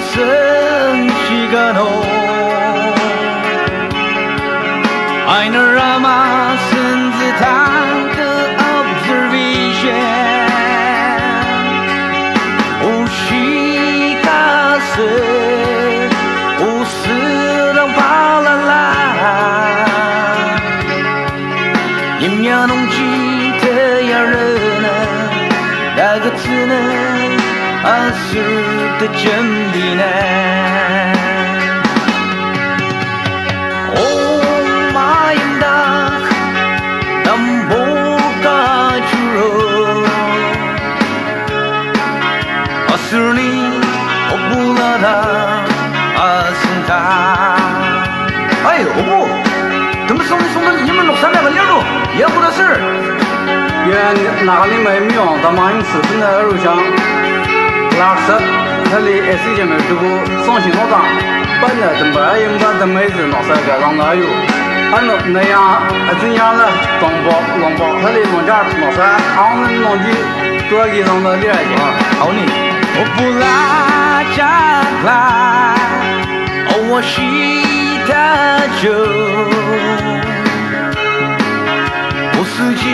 무슨 시간호 아이너라마 쓴 듯한 그 observation 오시가스 오스랑 발랄라 임야농지 대야르나 나그트는 아슬 때쯤디네 오마임다 남보가 주로 어슬니 오불라다 아승다 아이 오부 덤성이 송은 님을 녹삼에 걸려도 예부다슬原哪里没苗，他妈你吃是那路上，拉屎，他里也是前面这个伤心脑脏，本来怎么也没得妹子拿啥个让他有，俺那样怎样了？东北，他里农家拿啥？俺们农地多给让他点去。好呢，我不拉扎拉，我是他就。무수지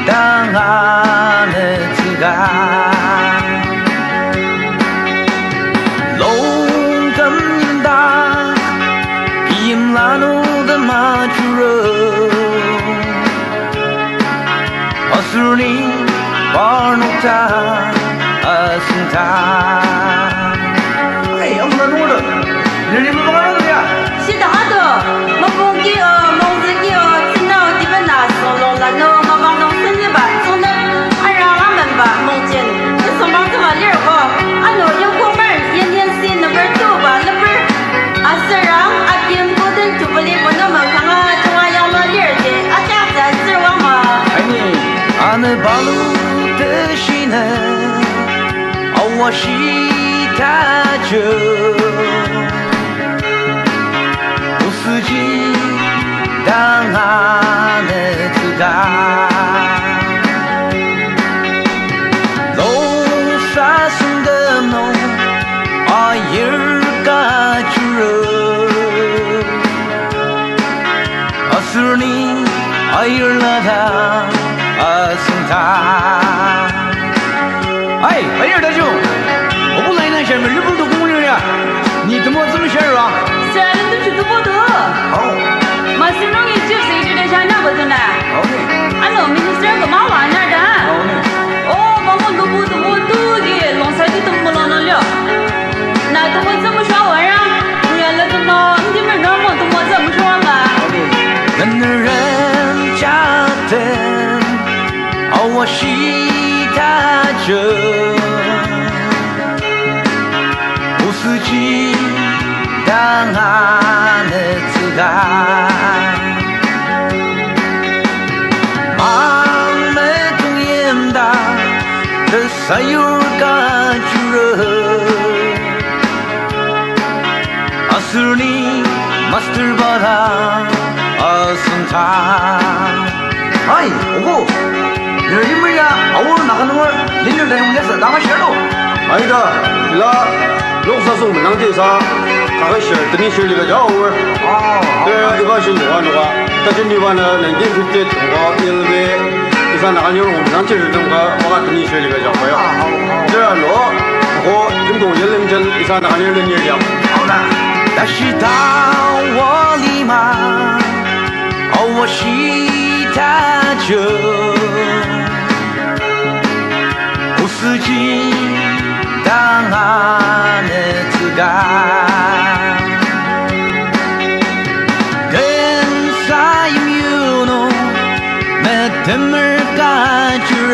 땅 안에 들어가 롱감님다 비임라노다 마주러 어슬니 바르노타 아승타哎呀，我那弄的，你们干啥子呀？是的，我不给哦，我自己哦。바로 대신에 어워시다죠 우스지 땅 안에 들어가 농사순대노 아일까 주러 어슬니 아일라다 아승타哎，白眼大兄，我不来那下面日本都公人呀，你怎么这么闲啊？闲人都去都不得。好，马新荣也就是一直在想那个的呢。好呢。俺老明是个马玩意儿的。好呢。哦，我们都不给，龙山的都不能了。那都我怎么说玩意儿？不然那个呢，你们让我都我怎么说嘛？人人家的。我是他这无司机当안에 들어가 마음에 동임다 그 사유가 주러 아슬니 마스터바다 아승타 아이 오고 너희들이야 아우로 나가는 걸 리뉴 대용해서 나가 싫어 아이가 라 loksaso menang desa kaga share tani share liga jawo de iba shin wa no wa ta jin ni wa na 1950 wa ilbe isa na ganyo menang che de ga wa tani share liga jawo ya de lo ho jin dong yin lim chen isa na ganyo len ye ya好的但是到我里嘛我是他就司机当안에 들어가 근사임유노 매듭을 까주러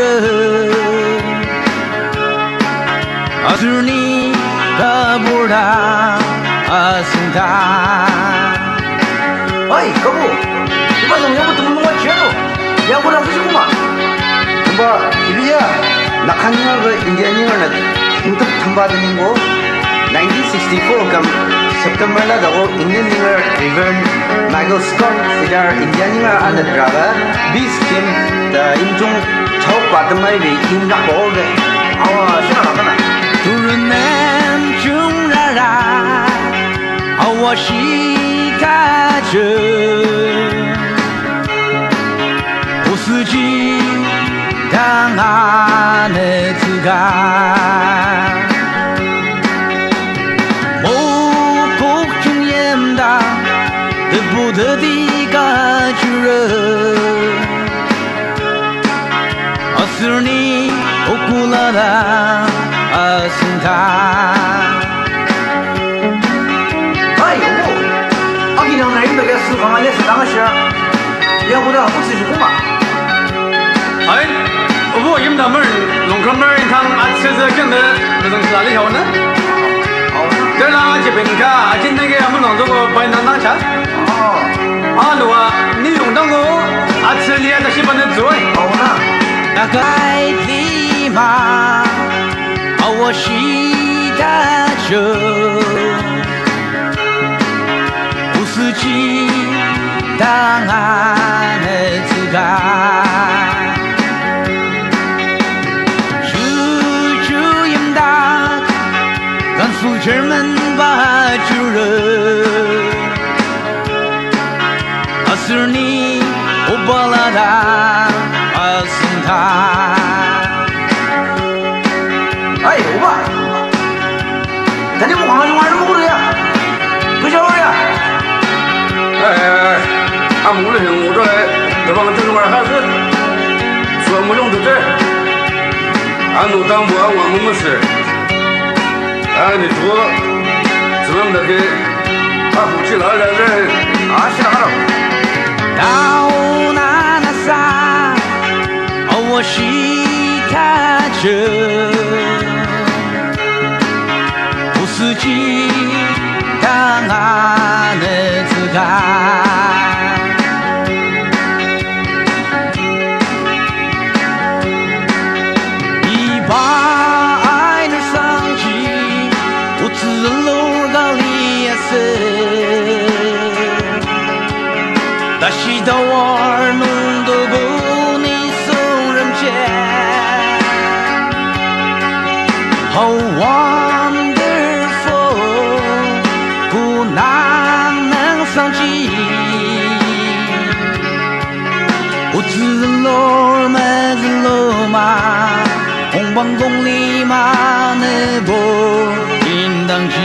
아슬니 가보라 아승다 어이 거부 이봐 너 야부터 먹는 거 죄도 야부라 그시구만 뭐 이리야 nakanya ga indian nga untuk thambada ningo 1964 kam September la dago Indian river Michael Scott sigar Indian nga ana draga bis kim da injung chau patamai be inga boge awa sina kana turunan jung 我西他着不思议当안에 들어가 목곡 중엠다 뜻보다디가 줄어 어슬니 오kulada 아승다哎呦，我给娘那人那个四方也是当个事，要不然不自己嘛。哎，我们他们龙哥们他们吃这干的那种啥里头呢？这啦这边看，今天给我们弄这个白南当茶。哦。啊，路啊，你用当个吃里的西本的做。好呢。那个爱的嘛，我西他着。우스지 땅 안에 들어가 주주임다 간수 젊은 바주르 아슬니 오발라다 아승타 아이 오바 다니 뭐 광아지 말을 먹으래야 그저 그래야俺们的我这来，这帮这玩意还是说没用的这，俺都当不我们没事，俺的主只能得给俺夫妻来人啊，是哪了？到那啥，我西他着，不是鸡当俺的自个。다시 더 눈도 보니 소름제 How wonderful 고난낭 상지 우즈로 마즈로마 홍방동리만의 보인당지